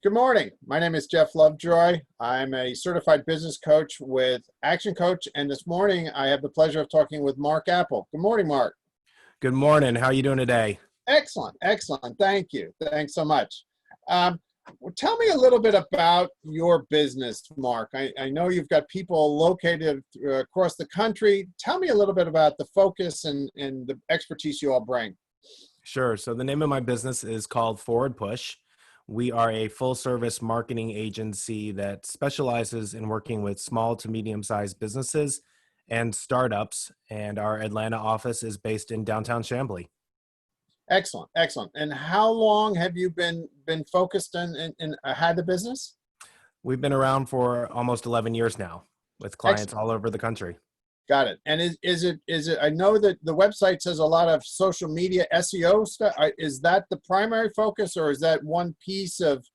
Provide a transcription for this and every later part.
Good morning. My name is Jeff Lovejoy. I'm a certified business coach with Action Coach, and this morning I have the pleasure of talking with Marc Apple. Good morning, Marc. Good morning. How are you doing today? Excellent, excellent. Thank you. Thanks so much. Tell me a little bit about your business, Marc. I know you've got people located across the country. Tell me a little bit about the focus and the expertise you all bring. Sure. So the name of my business is called Forward Push. We are a full service marketing agency that specializes in working with small to medium sized businesses and startups. And our Atlanta office is based in downtown Chamblee. Excellent, excellent. And how long have you been focused in had the business? We've been around for almost 11 years now with clients Excellent. all over the country. Got it. And is it I know that the website says a lot of social media SEO stuff. Is that the primary focus, or is that one piece of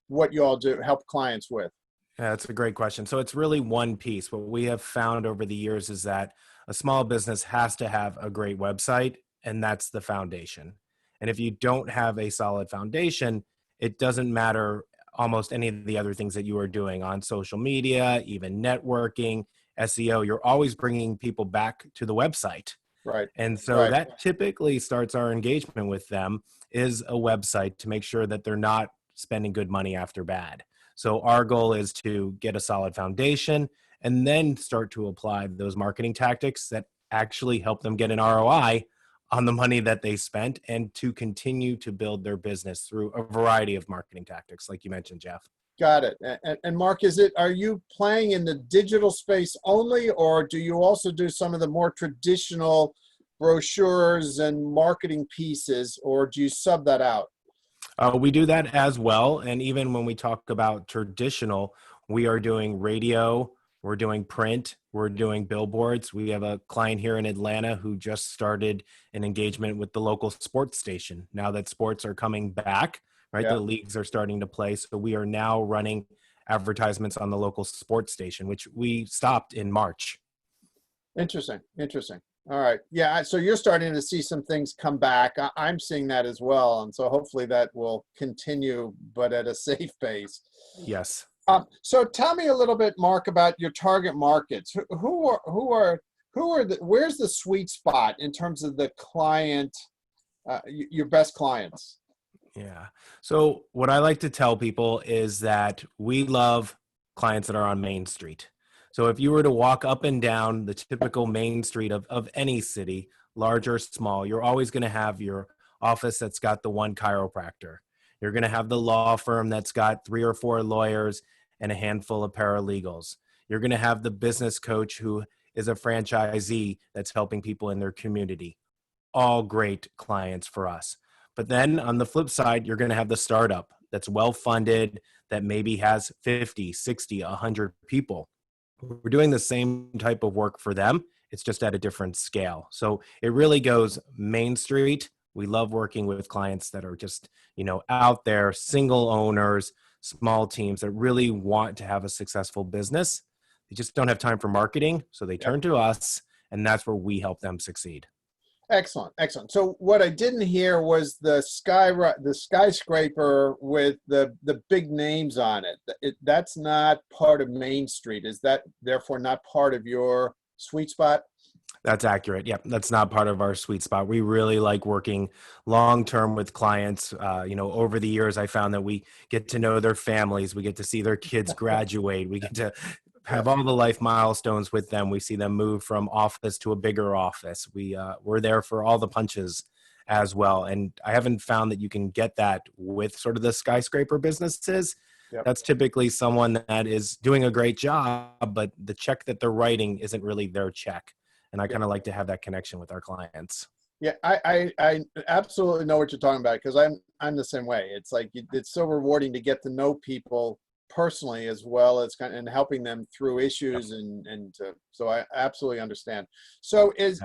what you all do help clients with? Yeah, that's a great question. So it's really one piece. What we have found over the years is that a small business has to have a great website, and that's the foundation. And if you don't have a solid foundation, it doesn't matter almost any of the other things that you are doing on social media, even networking, SEO. You're always bringing people back to the website. Right. And so Right. that typically starts our engagement with them is a website to make sure that they're not spending good money after bad. So our goal is to get a solid foundation and then start to apply those marketing tactics that actually help them get an ROI on the money that they spent and to continue to build their business through a variety of marketing tactics, like you mentioned, Jeff. Got it. And Marc, are you playing in the digital space only, or do you also do some of the more traditional brochures and marketing pieces, or do you sub that out? We do that as well. And even when we talk about traditional, we are doing radio, we're doing print, we're doing billboards. We have a client here in Atlanta who just started an engagement with the local sports station. Now that sports are coming back, right? Yeah. The leagues are starting to play. So we are now running advertisements on the local sports station, which we stopped in March. Interesting. Interesting. All right. Yeah. So you're starting to see some things come back. I'm seeing that as well. And so hopefully that will continue, but at a safe pace. Yes. So tell me a little bit, Marc, about your target markets. Where's the sweet spot in terms of the client, your best clients? Yeah. So what I like to tell people is that we love clients that are on Main Street. So if you were to walk up and down the typical main street of any city, large or small, you're always going to have your office that's got the one chiropractor. You're going to have the law firm that's got 3 or 4 lawyers and a handful of paralegals. You're going to have the business coach who is a franchisee that's helping people in their community. All great clients for us. But then on the flip side, you're going to have the startup that's well-funded, that maybe has 50, 60, 100 people. We're doing the same type of work for them. It's just at a different scale. So it really goes Main Street. We love working with clients that are just, out there, single owners, small teams that really want to have a successful business. They just don't have time for marketing. So they turn to us, and that's where we help them succeed. Excellent, excellent. So what I didn't hear was the skyscraper with the big names on it. That's not part of Main Street. Is that therefore not part of your sweet spot? That's accurate. Yeah, that's not part of our sweet spot. We really like working long-term with clients. Over the years, I found that we get to know their families. We get to see their kids graduate. We get to have all the life milestones with them. We see them move from office to a bigger office. We're there for all the punches as well. And I haven't found that you can get that with sort of the skyscraper businesses. Yep. That's typically someone that is doing a great job, but the check that they're writing isn't really their check. And I kind of like to have that connection with our clients. Yeah, I absolutely know what you're talking about, because I'm the same way. It's like it's so rewarding to get to know people personally, as well as and helping them through issues, so I absolutely understand. So is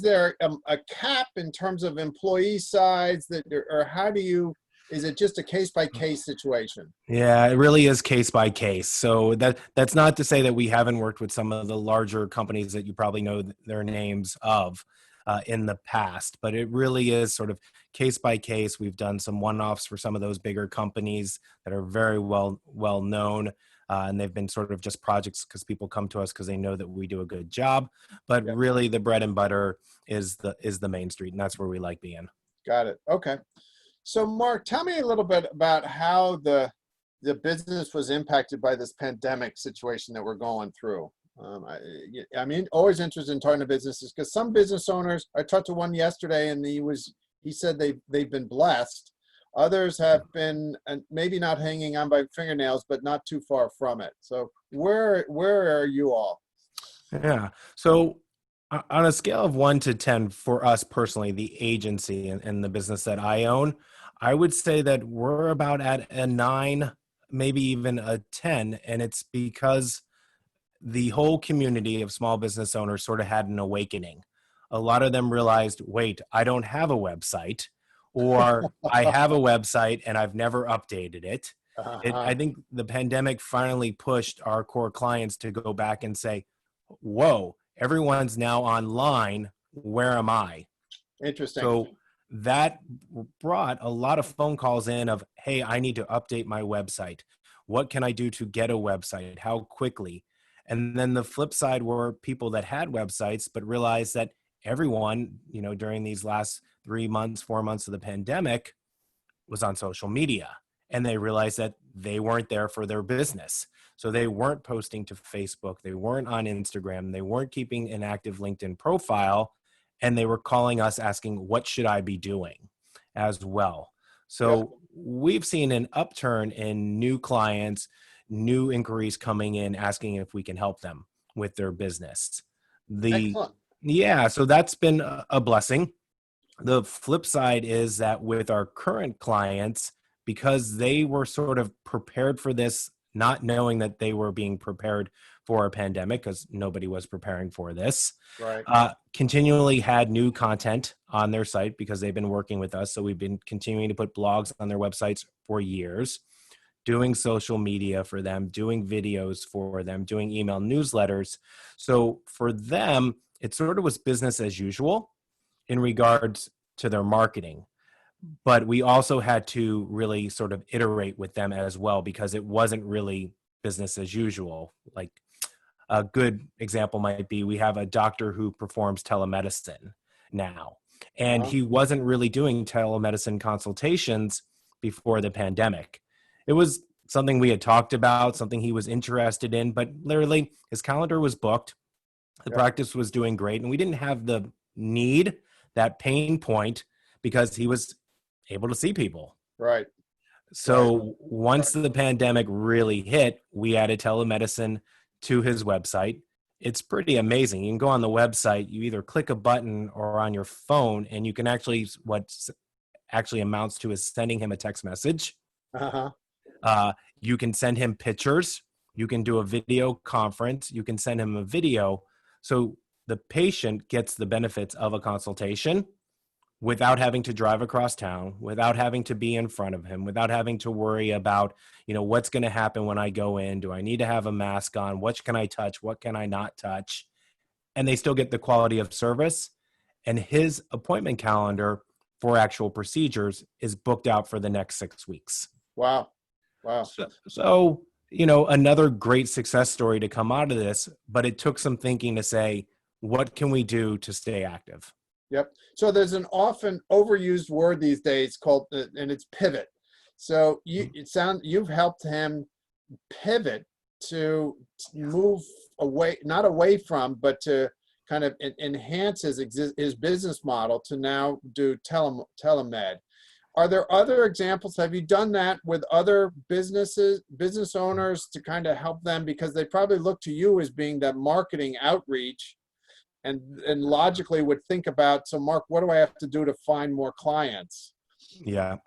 there a cap in terms of employee size or how do you? Is it just a case-by-case situation? Yeah, it really is case by case. So that's not to say that we haven't worked with some of the larger companies that you probably know their names of. in the past, but it really is sort of case by case. We've done some one-offs for some of those bigger companies that are very well known, and they've been sort of just projects because people come to us because they know that we do a good job. But Yeah. really, the bread and butter is the Main Street, and that's where we like being. Got it. Okay. So Mark, tell me a little bit about how the business was impacted by this pandemic situation that we're going through. I mean, always interested in talking to businesses because some business owners, I talked to one yesterday and he said they've been blessed. Others have been, and maybe not hanging on by fingernails, but not too far from it. So where are you all? Yeah. So on a scale of 1 to 10 for us personally, the agency and the business that I own, I would say that we're about at a 9, maybe even a 10. And it's because the whole community of small business owners sort of had an awakening. A lot of them realized, wait, I don't have a website, or I have a website and I've never updated it. I think the pandemic finally pushed our core clients to go back and say, whoa, everyone's now online. Where am I? Interesting. So that brought a lot of phone calls in of, hey, I need to update my website. What can I do to get a website? How quickly? And then the flip side were people that had websites, but realized that everyone, during these last 3 months, 4 months of the pandemic was on social media. And they realized that they weren't there for their business. So they weren't posting to Facebook. They weren't on Instagram. They weren't keeping an active LinkedIn profile. And they were calling us asking, what should I be doing as well? So we've seen an upturn in new clients, new inquiries coming in, asking if we can help them with their business. Excellent. Yeah, so that's been a blessing. The flip side is that with our current clients, because they were sort of prepared for this, not knowing that they were being prepared for a pandemic, because nobody was preparing for this, Right. continually had new content on their site because they've been working with us. So we've been continuing to put blogs on their websites for years, doing social media for them, doing videos for them, doing email newsletters. So for them, it sort of was business as usual in regards to their marketing. But we also had to really sort of iterate with them as well, because it wasn't really business as usual. Like a good example might be, we have a doctor who performs telemedicine now, and he wasn't really doing telemedicine consultations before the pandemic. It was something we had talked about, something he was interested in, but literally his calendar was booked. The practice was doing great, and we didn't have the need, that pain point, because he was able to see people. Right. So once the pandemic really hit, we added telemedicine to his website. It's pretty amazing. You can go on the website, you either click a button or on your phone, and you can actually, what actually amounts to is sending him a text message. You can send him pictures. You can do a video conference. You can send him a video. So the patient gets the benefits of a consultation without having to drive across town, without having to be in front of him, without having to worry about, what's going to happen when I go in. Do I need to have a mask on? What can I touch? What can I not touch? And they still get the quality of service. And his appointment calendar for actual procedures is booked out for the next 6 weeks. Wow. So, another great success story to come out of this, but it took some thinking to say, what can we do to stay active? Yep. So there's an often overused word these days called, and it's pivot. So you've helped him pivot to move away, not away from, but to kind of enhance his business model to now do telemed. Are there other examples? Have you done that with other business owners to kind of help them, because they probably look to you as being that marketing outreach, and logically would think about, so Mark, what do I have to do to find more clients? Yeah.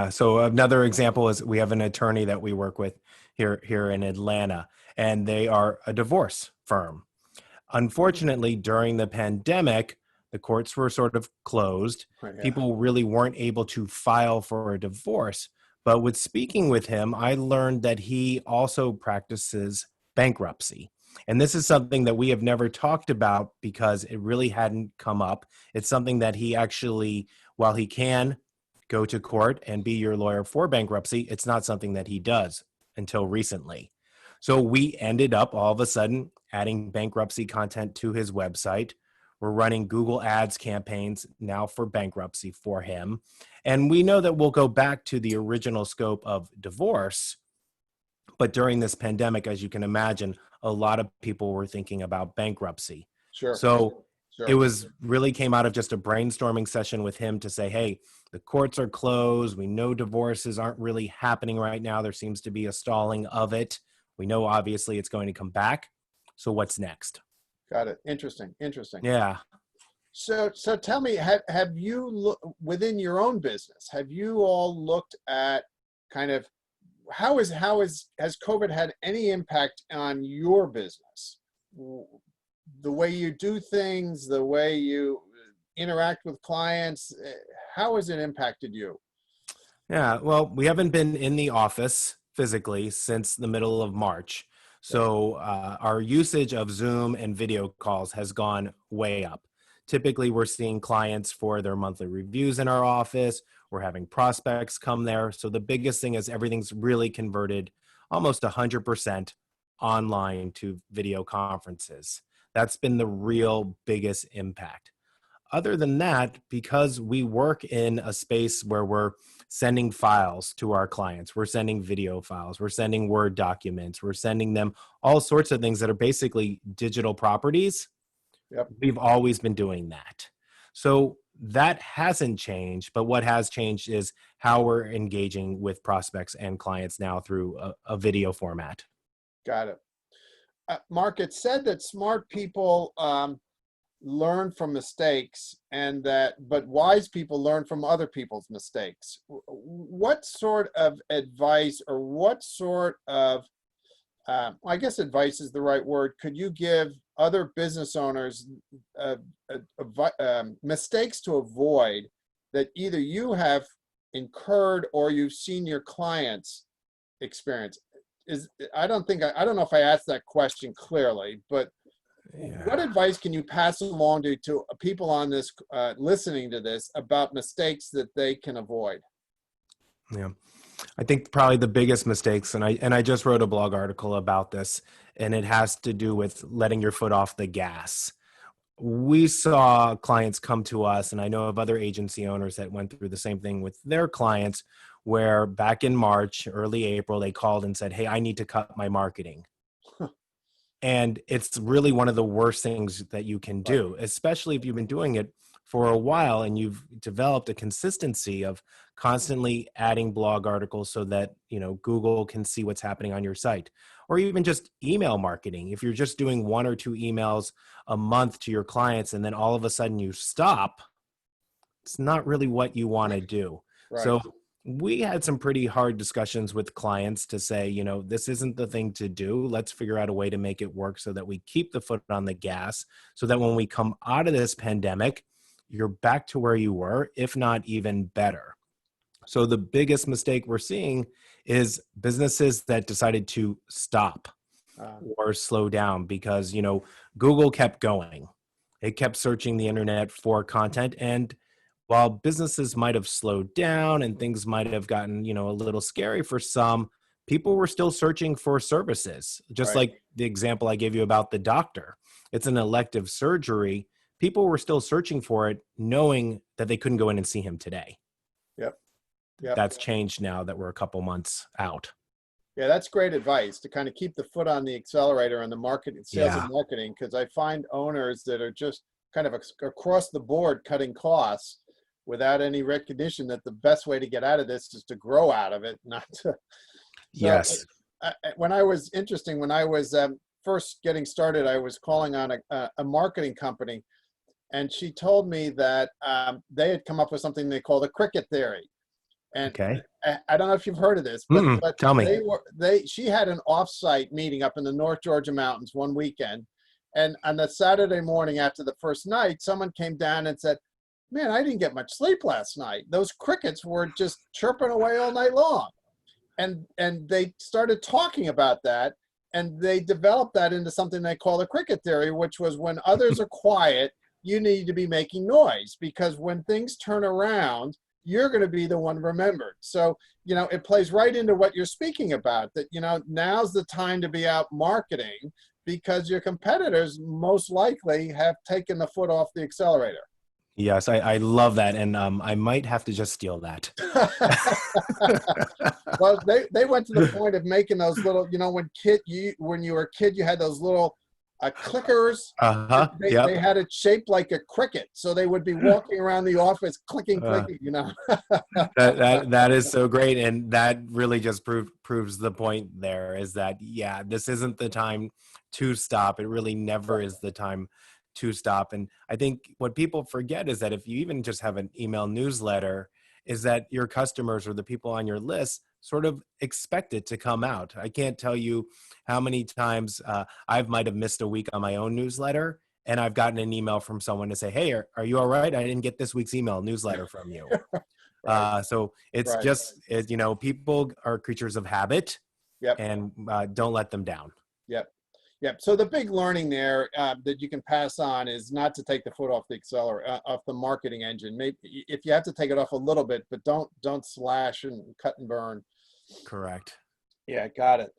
So another example is, we have an attorney that we work with here in Atlanta, and they are a divorce firm. Unfortunately, during the pandemic, the courts were sort of closed. People really weren't able to file for a divorce. But with speaking with him, I learned that he also practices bankruptcy. And this is something that we have never talked about because it really hadn't come up. It's something that he actually, while he can go to court and be your lawyer for bankruptcy, it's not something that he does until recently. So we ended up all of a sudden adding bankruptcy content to his website. We're running Google Ads campaigns now for bankruptcy for him. And we know that we'll go back to the original scope of divorce. But during this pandemic, as you can imagine, a lot of people were thinking about bankruptcy. Sure. So Sure. it was really came out of just a brainstorming session with him to say, hey, the courts are closed. We know divorces aren't really happening right now. There seems to be a stalling of it. We know obviously it's going to come back. So what's next? Got it. Interesting. Yeah. So tell me, have you within your own business, have you all looked at kind of has COVID had any impact on your business? The way you do things, the way you interact with clients, how has it impacted you? Yeah. Well, we haven't been in the office physically since the middle of March. So our usage of Zoom and video calls has gone way up. Typically, we're seeing clients for their monthly reviews in our office. We're having prospects come there. So the biggest thing is everything's really converted almost 100% online to video conferences. That's been the real biggest impact. Other than that, because we work in a space where we're sending files to our clients, we're sending video files, we're sending Word documents, we're sending them all sorts of things that are basically digital properties. Yep. We've always been doing that. So that hasn't changed, but what has changed is how we're engaging with prospects and clients now through a video format. Got it. Mark, it said that smart people learn from mistakes but wise people learn from other people's mistakes. What sort of advice or what sort of, I guess advice is the right word, could you give other business owners mistakes to avoid that either you have incurred or you've seen your clients experience? I don't know if I asked that question clearly, but what advice can you pass along to people on this listening to this about mistakes that they can avoid? Yeah, I think probably the biggest mistakes, and I just wrote a blog article about this, and it has to do with letting your foot off the gas. We saw clients come to us, and I know of other agency owners that went through the same thing with their clients, where back in March, early April, they called and said, hey, I need to cut my marketing. And it's really one of the worst things that you can do, especially if you've been doing it for a while and you've developed a consistency of constantly adding blog articles so that, Google can see what's happening on your site, or even just email marketing. If you're just doing 1 or 2 emails a month to your clients and then all of a sudden you stop, it's not really what you want to do. Right. So we had some pretty hard discussions with clients to say, this isn't the thing to do. Let's figure out a way to make it work so that we keep the foot on the gas so that when we come out of this pandemic, you're back to where you were, if not even better. So the biggest mistake we're seeing is businesses that decided to stop or slow down because, Google kept going. It kept searching the internet for content. And while businesses might have slowed down and things might have gotten, a little scary for some, people were still searching for services. Just like the example I gave you about the doctor. It's an elective surgery. People were still searching for it, knowing that they couldn't go in and see him today. Yep. That's changed now that we're a couple months out. Yeah, that's great advice to kind of keep the foot on the accelerator on the marketing, sales and marketing, because I find owners that are just kind of across the board cutting costs without any recognition that the best way to get out of this is to grow out of it, not to. Yes. When I was first getting started, I was calling on a marketing company, and she told me that they had come up with something they call the cricket theory. And I don't know if you've heard of this, but tell me. She had an off-site meeting up in the North Georgia mountains one weekend, and on the Saturday morning after the first night, someone came down and said, "Man, I didn't get much sleep last night. Those crickets were just chirping away all night long." And they started talking about that, and they developed that into something they call the cricket theory, which was when others are quiet, you need to be making noise, because when things turn around, you're going to be the one remembered. So, it plays right into what you're speaking about, that, now's the time to be out marketing, because your competitors most likely have taken the foot off the accelerator. Yes, I love that. And I might have to just steal that. Well, they went to the point of making those little, when you were a kid, you had those little clickers. Uh-huh. They, Yep. they had it shaped like a cricket, so they would be walking around the office clicking, clicking. That is so great, and that really just proves the point there, is that, yeah, this isn't the time to stop. It really never is the time to stop. And I think what people forget is that if you even just have an email newsletter, is that your customers or the people on your list sort of expect it to come out. I can't tell you how many times I might have missed a week on my own newsletter, and I've gotten an email from someone to say, hey, are you all right? I didn't get this week's email newsletter from you. Right. So it's Right. just, people are creatures of habit. Yep. And don't let them down. Yep. Yep. So the big learning there that you can pass on is not to take the foot off the accelerator, off the marketing engine. Maybe if you have to take it off a little bit, but don't slash and cut and burn. Correct. Yeah, got it.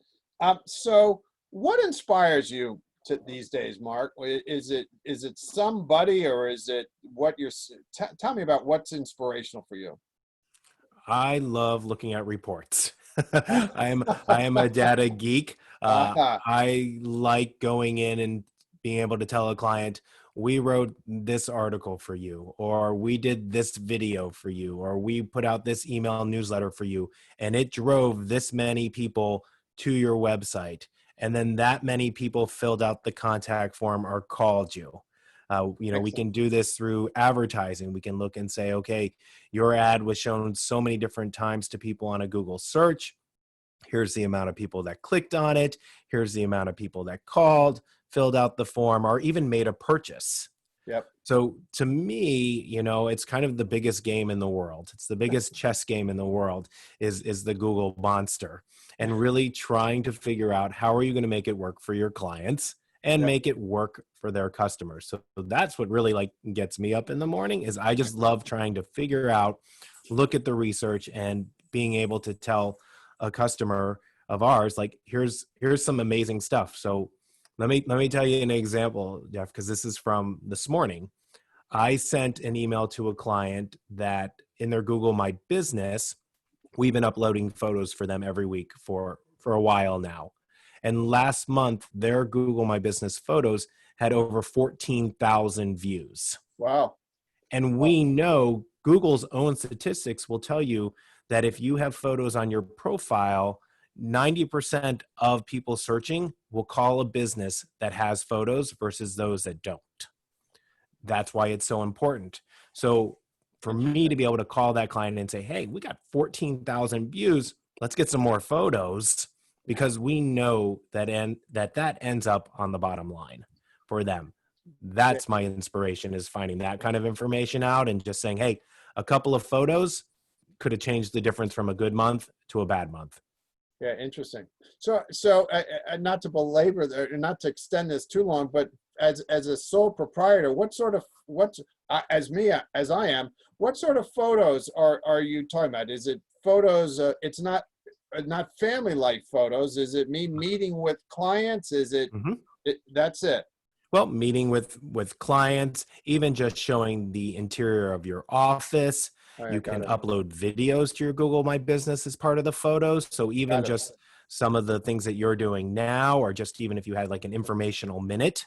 So what inspires you these days, Mark? Is it somebody, or is it what you're? Tell me about what's inspirational for you. I love looking at reports. I am a data geek. I like going in and being able to tell a client, we wrote this article for you, or we did this video for you, or we put out this email newsletter for you, and it drove this many people to your website. And then that many people filled out the contact form or called you. We can do this through advertising. We can look and say, okay, your ad was shown so many different times to people on a Google search. Here's the amount of people that clicked on it. Here's the amount of people that called, filled out the form, or even made a purchase. Yep. So to me, it's kind of the biggest game in the world. It's the biggest chess game in the world is the Google monster, and really trying to figure out how are you going to make it work for your clients and make it work for their customers. So that's what really gets me up in the morning, is I just love trying to figure out, look at the research, and being able to tell a customer of ours, here's some amazing stuff. So let me tell you an example, Jeff, because this is from this morning. I sent an email to a client that in their Google My Business, we've been uploading photos for them every week for a while now. And last month, their Google My Business photos had over 14,000 views. Wow. And we know Google's own statistics will tell you that if you have photos on your profile, 90% of people searching will call a business that has photos versus those that don't. That's why it's so important. So for me to be able to call that client and say, hey, we got 14,000 views, let's get some more photos, because we know that ends up on the bottom line for them. That's my inspiration, is finding that kind of information out and just saying, hey, a couple of photos could have changed the difference from a good month to a bad month. Yeah, interesting. So not to belabor, not to extend this too long, but as a sole proprietor, what sort of what photos are you talking about? Is it photos? It's not family life photos. Is it me meeting with clients? Is it? That's it. Well, meeting with clients, even just showing the interior of your office. You can upload videos to your Google My Business as part of the photos. So even just some of the things that you're doing now, or just even if you had an informational minute,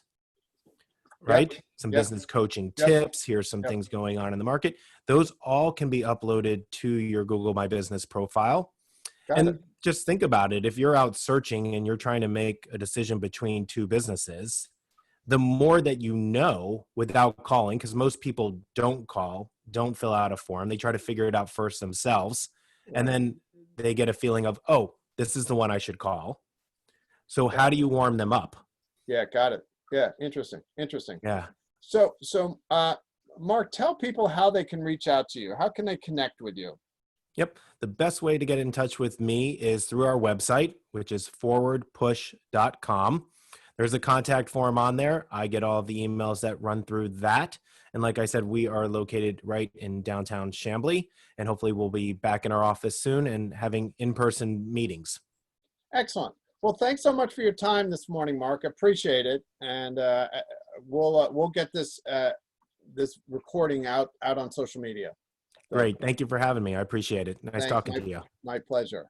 right? Some business coaching tips. Here's some things going on in the market. Those all can be uploaded to your Google My Business profile. Just think about it. If you're out searching and you're trying to make a decision between two businesses, the more that you know without calling, because most people don't call, don't fill out a form. They try to figure it out first themselves. And then they get a feeling of, oh, this is the one I should call. So how do you warm them up? Yeah, got it. Yeah, interesting. Yeah. So Mark, tell people how they can reach out to you. How can they connect with you? Yep. The best way to get in touch with me is through our website, which is forwardpush.com. There's a contact form on there. I get all of the emails that run through that. And like I said, we are located right in downtown Chamblee, and hopefully we'll be back in our office soon and having in-person meetings. Excellent. Well, thanks so much for your time this morning, Mark. Appreciate it. And we'll get this this recording out on social media. So, Great. Thank you for having me. I appreciate it. Nice thanks. talking to you. My pleasure.